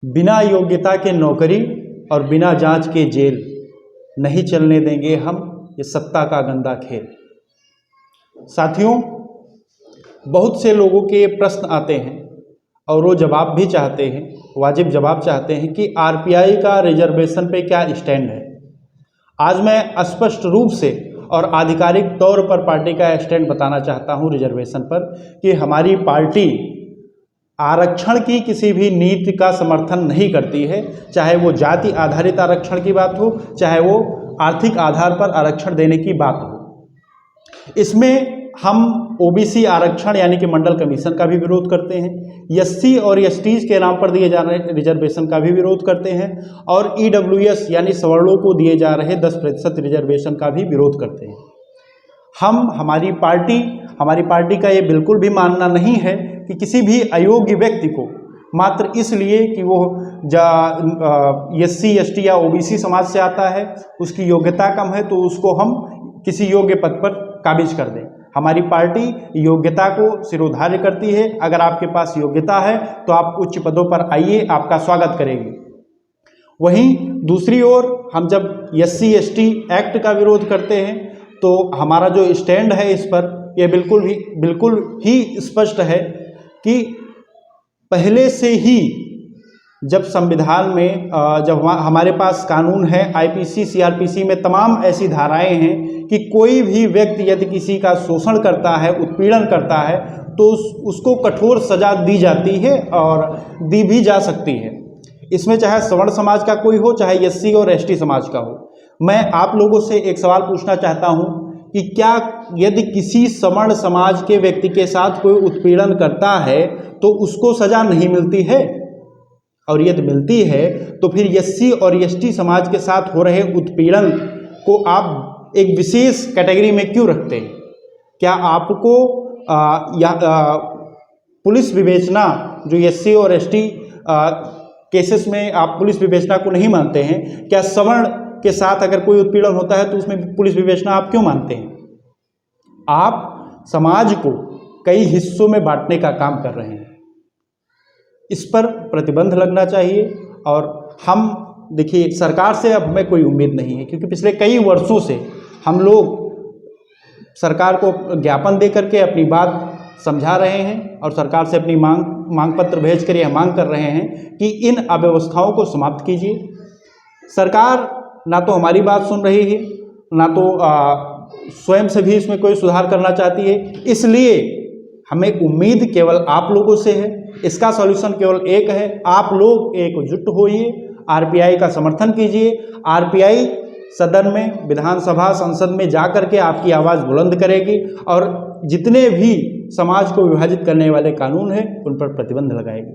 बिना योग्यता के नौकरी और बिना जांच के जेल, नहीं चलने देंगे हम ये सत्ता का गंदा खेल। साथियों, बहुत से लोगों के प्रश्न आते हैं और वो जवाब भी चाहते हैं, वाजिब जवाब चाहते हैं कि आरपीआई का रिजर्वेशन पे क्या स्टैंड है। आज मैं स्पष्ट रूप से और आधिकारिक तौर पर पार्टी का स्टैंड बताना चाहता हूं रिजर्वेशन पर कि हमारी पार्टी आरक्षण की किसी भी नीति का समर्थन नहीं करती है, चाहे वो जाति आधारित आरक्षण की बात हो, चाहे वो आर्थिक आधार पर आरक्षण देने की बात हो। इसमें हम ओबीसी आरक्षण यानी कि मंडल कमीशन का भी विरोध करते हैं, एससी और एसटीज के नाम पर दिए जा रहे रिजर्वेशन का भी विरोध करते हैं और ईडब्ल्यूएस यानी सवर्णों को दिए जा रहे 10% रिजर्वेशन का भी विरोध करते हैं। हमारी पार्टी का ये बिल्कुल भी मानना नहीं है कि किसी भी अयोग्य व्यक्ति को मात्र इसलिए कि वो एससी एसटी या ओबीसी समाज से आता है, उसकी योग्यता कम है, तो उसको हम किसी योग्य पद पर काबिज कर दें। हमारी पार्टी योग्यता को सिरोधार्य करती है। अगर आपके पास योग्यता है तो आप उच्च पदों पर आइए, आपका स्वागत करेंगे। वहीं दूसरी ओर हम जब एससी एसटी एक्ट का विरोध करते हैं तो हमारा जो स्टैंड है इस पर यह बिल्कुल ही स्पष्ट है कि पहले से ही जब संविधान में जब हमारे पास कानून है, आईपीसी सीआरपीसी में तमाम ऐसी धाराएं हैं कि कोई भी व्यक्ति यदि किसी का शोषण करता है, उत्पीड़न करता है, तो उसको कठोर सजा दी जाती है और दी भी जा सकती है। इसमें चाहे सवर्ण समाज का कोई हो, चाहे एससी और एसटी समाज का हो। मैं आप लोगों से एक सवाल पूछना चाहता हूं कि क्या यदि किसी सवर्ण समाज के व्यक्ति के साथ कोई उत्पीड़न करता है तो उसको सजा नहीं मिलती है? और यदि मिलती है तो फिर एससी और एसटी समाज के साथ हो रहे उत्पीड़न को आप एक विशेष कैटेगरी में क्यों रखते हैं? क्या आपको पुलिस विवेचना, जो एससी और एसटी केसेस में आप पुलिस विवेचना को नहीं मानते हैं, क्या सवर्ण के साथ अगर कोई उत्पीड़न होता है तो उसमें पुलिस विवेचना आप क्यों मानते हैं? आप समाज को कई हिस्सों में बांटने का काम कर रहे हैं। इस पर प्रतिबंध लगना चाहिए। और हम देखिए, सरकार से अब हमें कोई उम्मीद नहीं है, क्योंकि पिछले कई वर्षों से हम लोग सरकार को ज्ञापन दे करके अपनी बात समझा रहे हैं और सरकार से अपनी मांग पत्र भेज कर यह मांग कर रहे हैं कि इन अव्यवस्थाओं को समाप्त कीजिए। सरकार ना तो हमारी बात सुन रही है, ना तो स्वयं से भी इसमें कोई सुधार करना चाहती है। इसलिए हमें उम्मीद केवल आप लोगों से है। इसका सॉल्यूशन केवल एक है, आप लोग एकजुट होइए, आरपीआई का समर्थन कीजिए। आरपीआई सदन में, विधानसभा, संसद में जा करके आपकी आवाज़ बुलंद करेगी और जितने भी समाज को विभाजित करने वाले कानून हैं उन पर प्रतिबंध लगाएगी।